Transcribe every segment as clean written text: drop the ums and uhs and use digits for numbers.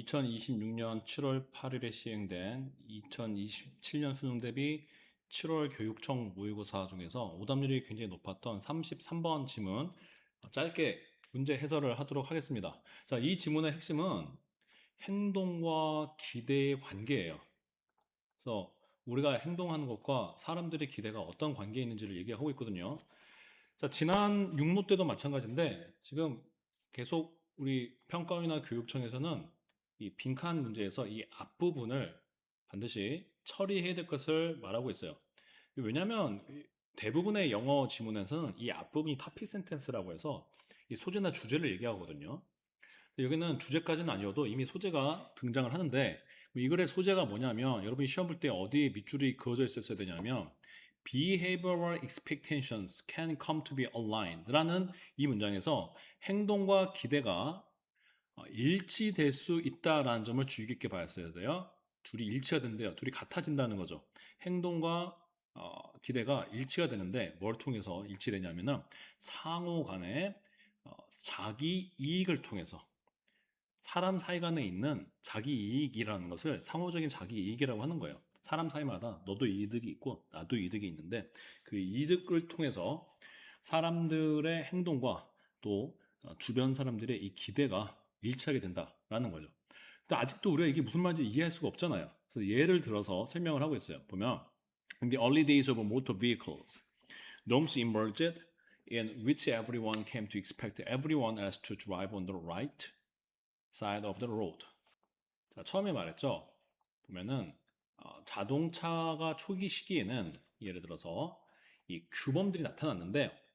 2026년 7월 8일에 시행된 2027년 수능 대비 7월 교육청 모의고사 중에서 오답률이 굉장히 높았던 33번 지문 짧게 문제 해설을 하도록 하겠습니다. 자, 이 지문의 핵심은 행동과 기대의 관계예요. 그래서 우리가 행동하는 것과 사람들의 기대가 어떤 관계에 있는지를 얘기하고 있거든요. 자, 지난 육모 때도 마찬가지인데 지금 계속 우리 평가원이나 교육청에서는 이 빈칸 문제에서 이 앞부분을 반드시 처리해야 될 것을 말하고 있어요. 왜냐하면 대부분의 영어 지문에서는 이 앞부분이 topic sentence라고 해서 이 소재나 주제를 얘기하거든요. 여기는 주제까지는 아니어도 이미 소재가 등장을 하는데 이 글의 소재가 뭐냐면 여러분이 시험 볼 때 어디에 밑줄이 그어져 있었어야 되냐면 behavioral expectations can come to be aligned 라는 이 문장에서 행동과 기대가 일치될 수 있다라는 점을 주의 깊게 봤어야 돼요. 둘이 일치가 된대요. 둘이 같아진다는 거죠. 행동과 기대가 일치가 되는데 뭘 통해서 일치되냐면은 상호 간의 자기 이익을 통해서 사람 사이 간에 있는 자기 이익이라는 것을 상호적인 자기 이익이라고 하는 거예요. 사람 사이마다 너도 이득이 있고 나도 이득이 있는데 그 이득을 통해서 사람들의 행동과 또 주변 사람들의 이 기대가 일치하게 된다라는 거죠. 근데 아직도 우리가 이게 무슨 말인지 이해할 수가 없잖아요. 그래서 예를 들어서 설명을 하고 있어요. 보면 In the early days of motor vehicles, norms emerged in which everyone came to expect everyone else to drive on the right side of the road. 자, 처음에 말했죠. 보면은 자동차가 초기 시기에는 예를 들어서 이 규범들이 나타났는데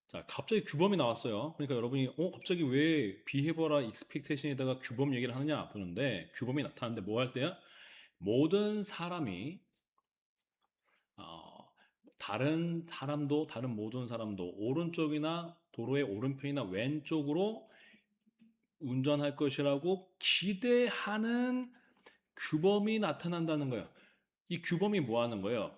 자, 갑자기 규범이 나왔어요. 그러니까 여러분이 갑자기 왜 비헤버럴 익스펙테이션에다가 규범 얘기를 하느냐 보는데 규범이 나타났는데 뭐 할 때야? 모든 사람이 다른 사람도 다른 모든 사람도 오른쪽이나 도로의 오른편이나 왼쪽으로 운전할 것이라고 기대하는 규범이 나타난다는 거예요. 이 규범이 뭐 하는 거예요?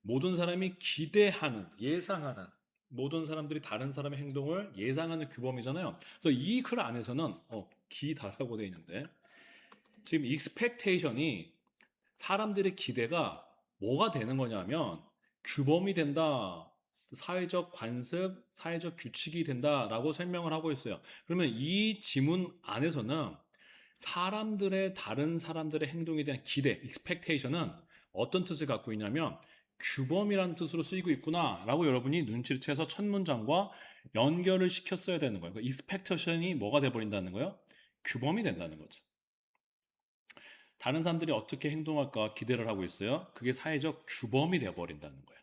모든 사람이 기대하는, 예상하는, 모든 사람들이 다른 사람의 행동을 예상하는 규범이잖아요. 그래서 이 글 안에서는 기다라고 되어 있는데 지금 expectation이 사람들의 기대가 뭐가 되는 거냐면 규범이 된다. 사회적 관습, 사회적 규칙이 된다라고 설명을 하고 있어요. 그러면 이 지문 안에서는 사람들의 다른 사람들의 행동에 대한 기대, expectation은 어떤 뜻을 갖고 있냐면 규범이라는 뜻으로 쓰이고 있구나라고 여러분이 눈치를 채서 첫 문장과 연결을 시켰어야 되는 거예요. 그러니까 expectation이 뭐가 돼버린다는 거예요? 규범이 된다는 거죠. 다른 사람들이 어떻게 행동할까 기대를 하고 있어요. 그게 사회적 규범이 되어버린다는 거예요.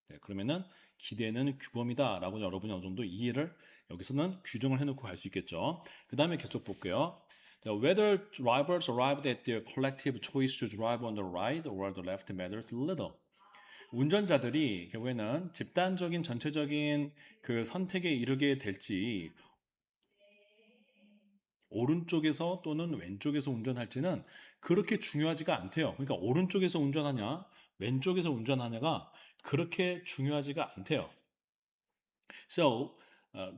네, 그러면은 기대는 규범이다라고 여러분이 어느 정도 이해를 여기서는 규정을 해놓고 갈 수 있겠죠. 그 다음에 계속 볼게요. Whether drivers arrived at their collective choice to drive on the right or the left matters little. 운전자들이 결국에는 집단적인 전체적인 그 선택에 이르게 될지 오른쪽에서 또는 왼쪽에서 운전할지는 그렇게 중요하지가 않대요. 그러니까 오른쪽에서 운전하냐, 왼쪽에서 운전하냐가 그렇게 중요하지가 않대요. So,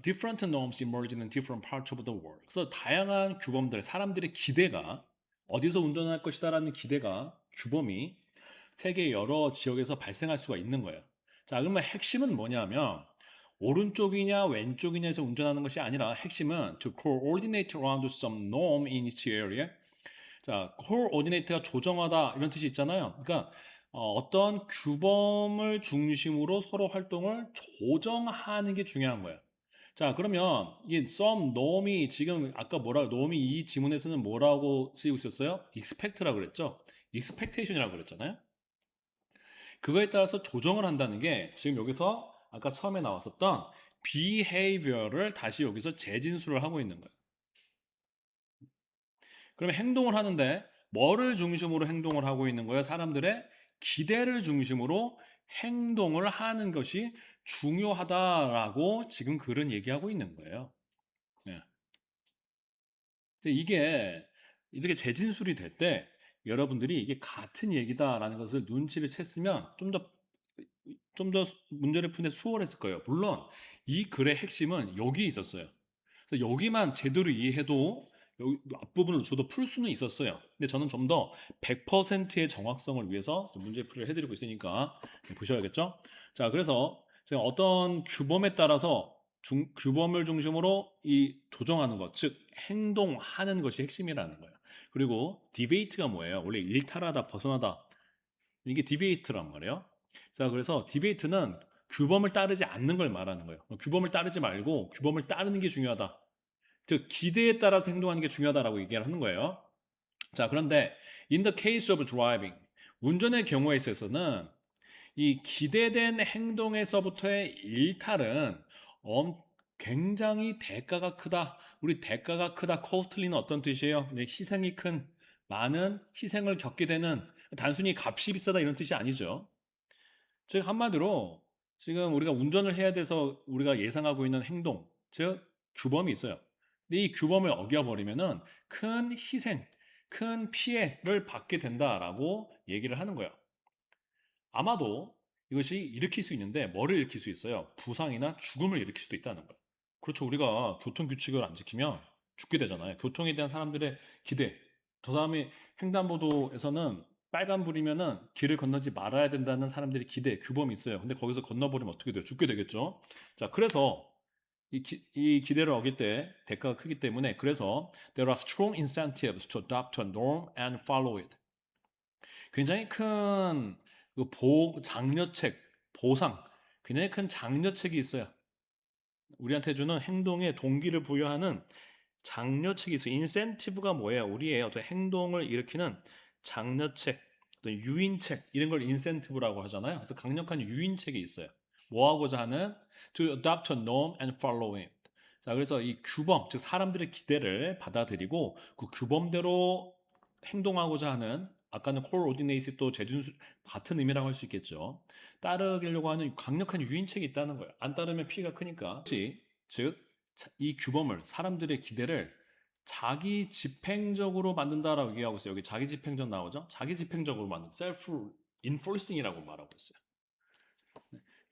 different norms emerge in different parts of the world. 그래서 다양한 규범들, 사람들의 기대가 어디서 운전할 것이다라는 기대가 규범이 세계 여러 지역에서 발생할 수가 있는 거예요. 자, 그러면 핵심은 뭐냐면 오른쪽이냐 왼쪽이냐에서 운전하는 것이 아니라 핵심은 to coordinate around some norm in each area. 자, coordinate가 조정하다 이런 뜻이 있잖아요. 그러니까 어떤 규범을 중심으로 서로 활동을 조정하는 게 중요한 거예요. 자, 그러면 이 some norm이 지금 아까 norm이 이 지문에서는 뭐라고 쓰이고 있었어요? expect라고 그랬죠? expectation이라고 그랬잖아요. 그거에 따라서 조정을 한다는 게 지금 여기서 아까 처음에 나왔었던 behavior를 다시 여기서 재진술을 하고 있는 거예요. 그러면 행동을 하는데 뭐를 중심으로 행동을 하고 있는 거예요? 사람들의 기대를 중심으로 행동을 하는 것이 중요하다라고 지금 글은 얘기하고 있는 거예요. 예. 근데 이게 이렇게 재진술이 될 때 여러분들이 이게 같은 얘기다라는 것을 눈치를 챘으면 좀 더 문제를 푸는데 수월했을 거예요. 물론 이 글의 핵심은 여기 있었어요. 그래서 여기만 제대로 이해해도 여기 앞부분을 저도 풀 수는 있었어요. 근데 저는 좀 더 100%의 정확성을 위해서 문제풀이를 해드리고 있으니까 보셔야겠죠? 자, 그래서 제가 어떤 규범에 따라서 규범을 중심으로 이 조정하는 것, 즉 행동하는 것이 핵심이라는 거예요. 그리고 디베이트가 뭐예요? 원래 일탈하다, 벗어나다. 이게 디베이트란 말이에요. 자, 그래서 디베이트는 규범을 따르지 않는 걸 말하는 거예요. 규범을 따르지 말고 규범을 따르는 게 중요하다. 즉 기대에 따라서 행동하는 게 중요하다라고 얘기를 하는 거예요. 자, 그런데 in the case of driving, 운전의 경우에 있어서는 이 기대된 행동에서부터의 일탈은 굉장히 대가가 크다. 우리 대가가 크다. costly는 어떤 뜻이에요? 희생이 큰, 많은 희생을 겪게 되는, 단순히 값이 비싸다 이런 뜻이 아니죠. 즉 한마디로 지금 우리가 운전을 해야 돼서 우리가 예상하고 있는 행동, 즉 규범이 있어요. 근데 이 규범을 어겨버리면은 큰 희생, 큰 피해를 받게 된다라고 얘기를 하는 거예요. 아마도 이것이 일으킬 수 있는데 뭐를 일으킬 수 있어요? 부상이나 죽음을 일으킬 수도 있다는 거예요. 그렇죠. 우리가 교통 규칙을 안 지키면 죽게 되잖아요. 교통에 대한 사람들의 기대. 저 사람이 횡단보도에서는 빨간불이면은 길을 건너지 말아야 된다는 사람들의 기대, 규범이 있어요. 근데 거기서 건너버리면 어떻게 돼요? 죽게 되겠죠. 자, 그래서 이 기대를 어길 때 대가가 크기 때문에 그래서 there are strong incentives to adopt a norm and follow it. 굉장히 큰 장려책, 보상, 굉장히 큰 장려책이 있어요. 우리한테 주는 행동에 동기를 부여하는 장려책이 있어요. 인센티브가 뭐예요? 우리의 어떤 행동을 일으키는 장려책, 어떤 유인책 이런 걸 인센티브라고 하잖아요. 그래서 강력한 유인책이 있어요. 뭐 하고자 하는 to adopt a norm and follow it. 자, 그래서 이 규범, 즉 사람들의 기대를 받아들이고 그 규범대로 행동하고자 하는 아까는 coordinate이 또 재준수 같은 의미라고 할 수 있겠죠. 따르려고 하는 강력한 유인책이 있다는 거예요. 안 따르면 피해가 크니까. 즉, 이 규범을 사람들의 기대를 자기 집행적으로 만든다라고 얘기하고 있어요. 여기 자기 집행적 나오죠? 자기 집행적으로 만든 self enforcing이라고 말하고 있어요.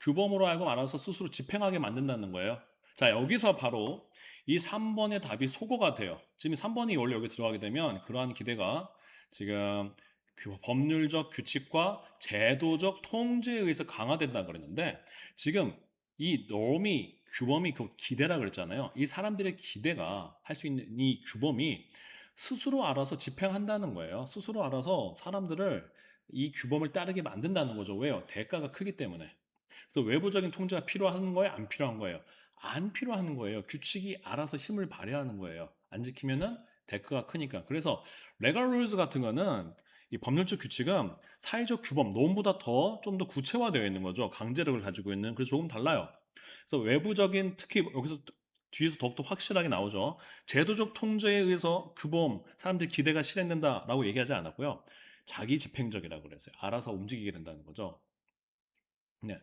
규범으로 알고 알아서 스스로 집행하게 만든다는 거예요. 자, 여기서 바로 이 3번의 답이 소거가 돼요. 지금 3번이 원래 여기 들어가게 되면 그러한 기대가 지금 법률적 규칙과 제도적 통제에 의해서 강화된다 그랬는데 지금 이 norm이 규범이 그 기대라 그랬잖아요. 이 사람들의 기대가 할 수 있는 이 규범이 스스로 알아서 집행한다는 거예요. 스스로 알아서 사람들을 이 규범을 따르게 만든다는 거죠. 왜요? 대가가 크기 때문에. 그래서 외부적인 통제가 필요한 거예요? 안 필요한 거예요? 안 필요한 거예요. 규칙이 알아서 힘을 발휘하는 거예요. 안 지키면은 대가가 크니까. 그래서 레갈 룰즈 같은 거는 이 법률적 규칙은 사회적 규범, 논보다 더 좀 더 구체화되어 있는 거죠. 강제력을 가지고 있는. 그래서 조금 달라요. 그래서 외부적인 특히 여기서 뒤에서 더욱더 확실하게 나오죠. 제도적 통제에 의해서 규범, 사람들 기대가 실행된다라고 얘기하지 않았고요. 자기 집행적이라고 그랬어요. 알아서 움직이게 된다는 거죠. 네.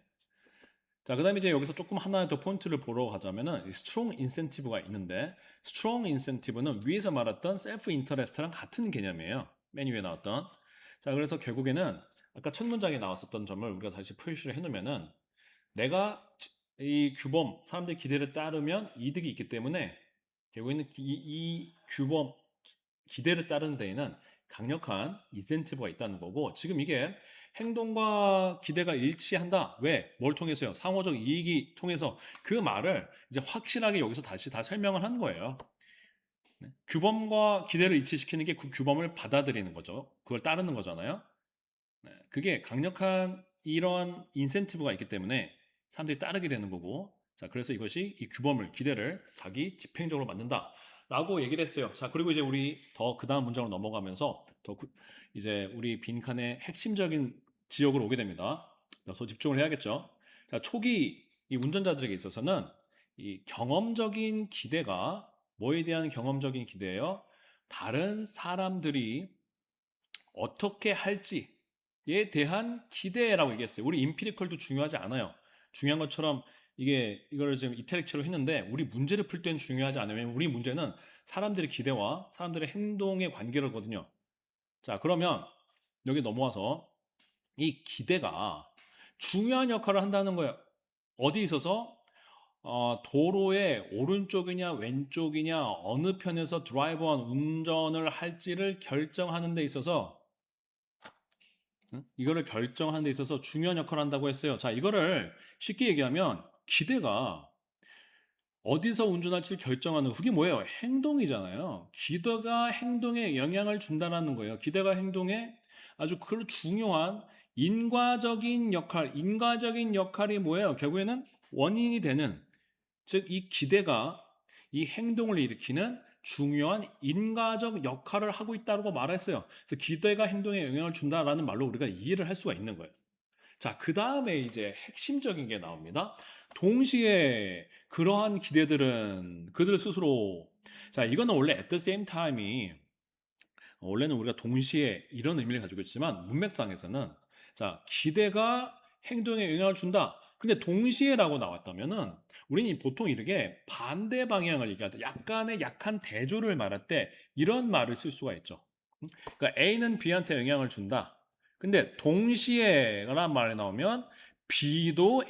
자, 그 다음에 이제 여기서 조금 하나의 더 포인트를 보러 가자면은 스트롱 인센티브가 있는데 스트롱 인센티브는 위에서 말했던 셀프 인터레스트랑 같은 개념이에요. 맨 위에 나왔던. 자, 그래서 결국에는 아까 첫 문장에 나왔었던 점을 우리가 다시 표시를 해놓으면은 내가 이 규범, 사람들 기대를 따르면 이득이 있기 때문에 결국에는 이 규범, 기대를 따르는 데에는 강력한 인센티브가 있다는 거고 지금 이게 행동과 기대가 일치한다. 왜? 뭘 통해서요? 상호적 이익이 통해서 그 말을 이제 확실하게 여기서 다시 다 설명을 한 거예요. 네. 규범과 기대를 일치시키는 게 그 규범을 받아들이는 거죠. 그걸 따르는 거잖아요. 네. 그게 강력한 이런 인센티브가 있기 때문에 사람들이 따르게 되는 거고 자 그래서 이것이 이 규범을 기대를 자기 집행적으로 만든다 라고 얘기를 했어요. 자 그리고 이제 우리 더 그 다음 문장으로 넘어가면서 이제 우리 빈칸의 핵심적인 지역으로 오게 됩니다. 그래서 집중을 해야겠죠. 자 초기 이 운전자들에게 있어서는 이 경험적인 기대가 뭐에 대한 경험적인 기대예요? 다른 사람들이 어떻게 할지에 대한 기대라고 얘기했어요. 우리 인피니컬도 중요하지 않아요. 중요한 것처럼 이걸 지금 이탈릭처로 했는데 우리 문제를 풀 때는 중요하지 않아요. 왜냐면 우리 문제는 사람들의 기대와 사람들의 행동의 관계거든요. 자, 그러면 여기 넘어와서 이 기대가 중요한 역할을 한다는 거예요. 어디 있어서 도로의 오른쪽이냐 왼쪽이냐 어느 편에서 드라이브한 운전을 할지를 결정하는 데 있어서 이거를 결정하는 데 있어서 중요한 역할을 한다고 했어요. 자, 이거를 쉽게 얘기하면 기대가 어디서 운전할지 결정하는 그게 뭐예요? 행동이잖아요. 기대가 행동에 영향을 준다라는 거예요. 기대가 행동에 아주 그 중요한 인과적인 역할이 뭐예요? 결국에는 원인이 되는, 즉 이 기대가 이 행동을 일으키는 중요한 인과적 역할을 하고 있다고 말했어요. 그래서 기대가 행동에 영향을 준다라는 말로 우리가 이해를 할 수가 있는 거예요. 자, 그 다음에 이제 핵심적인 게 나옵니다. 동시에 그러한 기대들은 그들 스스로, 자, 이거는 원래 at the same time이 원래는 우리가 동시에 이런 의미를 가지고 있지만 문맥상에서는 자, 기대가 행동에 영향을 준다. 근데 동시에라고 나왔다면은 우리는 보통 이렇게 반대 방향을 얘기할 때 약간의 약한 대조를 말할 때 이런 말을 쓸 수가 있죠. 그러니까 A는 B한테 영향을 준다. 근데 동시에라는 말이 나오면 B도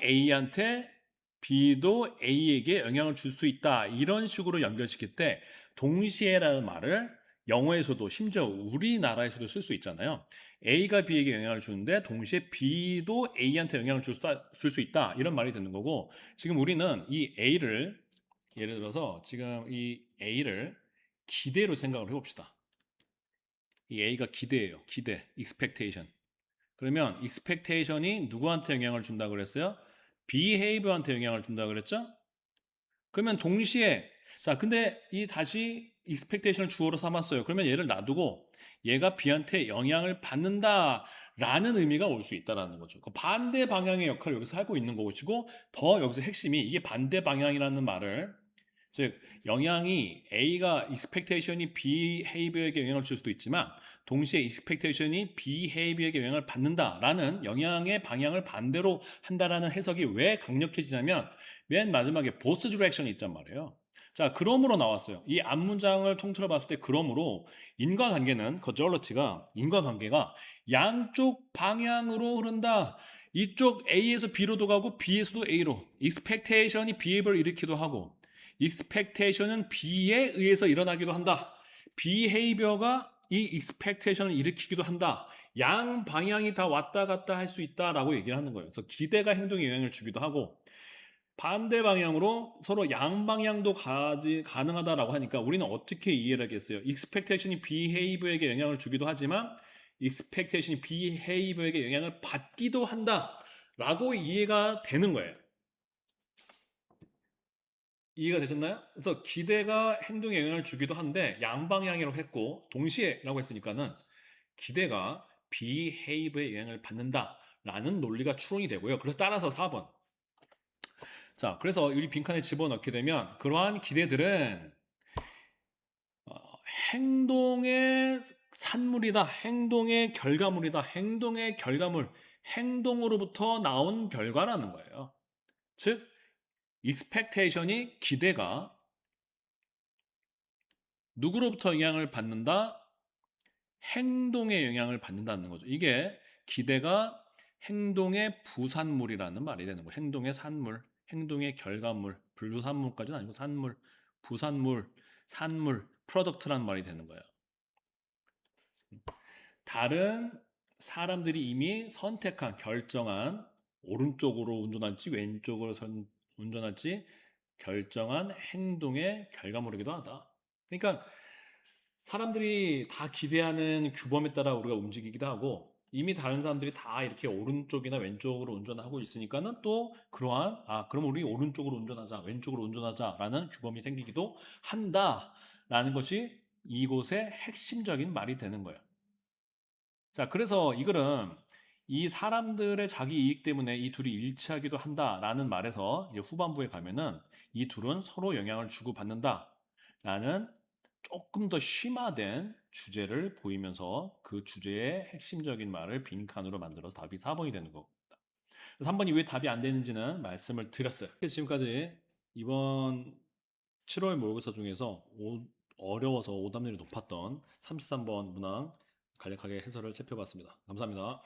A에게 영향을 줄 수 있다. 이런 식으로 연결시킬 때 동시에라는 말을 영어에서도 심지어 우리나라에서도 쓸 수 있잖아요. A가 B에게 영향을 주는데 동시에 B도 A한테 영향을 줄 수 있다. 이런 말이 되는 거고 지금 우리는 이 A를 예를 들어서 지금 이 A를 기대로 생각을 해봅시다. 이 A가 기대예요. 기대, expectation. 그러면 expectation이 누구한테 영향을 준다고 그랬어요? behavior한테 영향을 준다고 그랬죠? 그러면 동시에 자, 근데 이 다시 expectation을 주어로 삼았어요. 그러면 얘를 놔두고 얘가 B한테 영향을 받는다라는 의미가 올 수 있다라는 거죠. 그 반대 방향의 역할을 여기서 하고 있는 것이고 더 여기서 핵심이 이게 반대 방향이라는 말을 즉 영향이 A가 expectation이 behavior에게 영향을 줄 수도 있지만 동시에 expectation이 behavior에게 영향을 받는다라는 영향의 방향을 반대로 한다라는 해석이 왜 강력해지냐면 맨 마지막에 both direction이 있단 말이에요. 자, 그러므로 나왔어요. 이 앞문장을 통틀어 봤을 때 그러므로 인과관계는 causality 인과관계가 양쪽 방향으로 흐른다. 이쪽 A에서 B로도 가고 B에서도 A로 expectation이 behavior을 일으키기도 하고 expectation은 B에 의해서 일어나기도 한다. behavior가 이 expectation을 일으키기도 한다. 양 방향이 다 왔다 갔다 할 수 있다라고 얘기를 하는 거예요. 그래서 기대가 행동에 영향을 주기도 하고 반대 방향으로 서로 양방향도 가능하다라고 하니까 우리는 어떻게 이해를 하겠어요? expectation이 behavior에게 영향을 주기도 하지만 expectation이 behavior에게 영향을 받기도 한다라고 이해가 되는 거예요. 이해가 되셨나요? 그래서 기대가 행동에 영향을 주기도 한데 양방향이라고 했고 동시에라고 했으니까는 기대가 behavior에 영향을 받는다라는 논리가 추론이 되고요. 그래서 따라서 4번. 자, 그래서 우리 빈칸에 집어넣게 되면 그러한 기대들은 어, 행동의 산물이다. 행동의 결과물이다. 행동의 결과물. 행동으로부터 나온 결과라는 거예요. 즉, expectation이 기대가 누구로부터 영향을 받는다? 행동에 영향을 받는다는 거죠. 이게 기대가 행동의 부산물이라는 말이 되는 거예요. 행동의 산물, 행동의 결과물, 불산물까지는 아니고 산물, 부산물, 산물, 프로덕트라는 말이 되는 거예요. 다른 사람들이 이미 선택한, 결정한 오른쪽으로 운전할지 왼쪽으로 운전할지 결정한 행동의 결과물이기도 하다. 그러니까 사람들이 다 기대하는 규범에 따라 우리가 움직이기도 하고 이미 다른 사람들이 다 이렇게 오른쪽이나 왼쪽으로 운전하고 있으니까는 또 그러한 그럼 우리 오른쪽으로 운전하자 왼쪽으로 운전하자라는 규범이 생기기도 한다라는 것이 이곳의 핵심적인 말이 되는 거예요. 자, 그래서 이거는 이 사람들의 자기 이익 때문에 이 둘이 일치하기도 한다라는 말에서 이제 후반부에 가면은 이 둘은 서로 영향을 주고받는다라는 조금 더 심화된 주제를 보이면서 그 주제의 핵심적인 말을 빈칸으로 만들어서 답이 4번이 되는 겁니다. 3번이 왜 답이 안 되는지는 말씀을 드렸어요. 그래서 지금까지 이번 7월 모의고사 중에서 어려워서 오답률이 높았던 33번 문항 간략하게 해설을 살펴봤습니다. 감사합니다.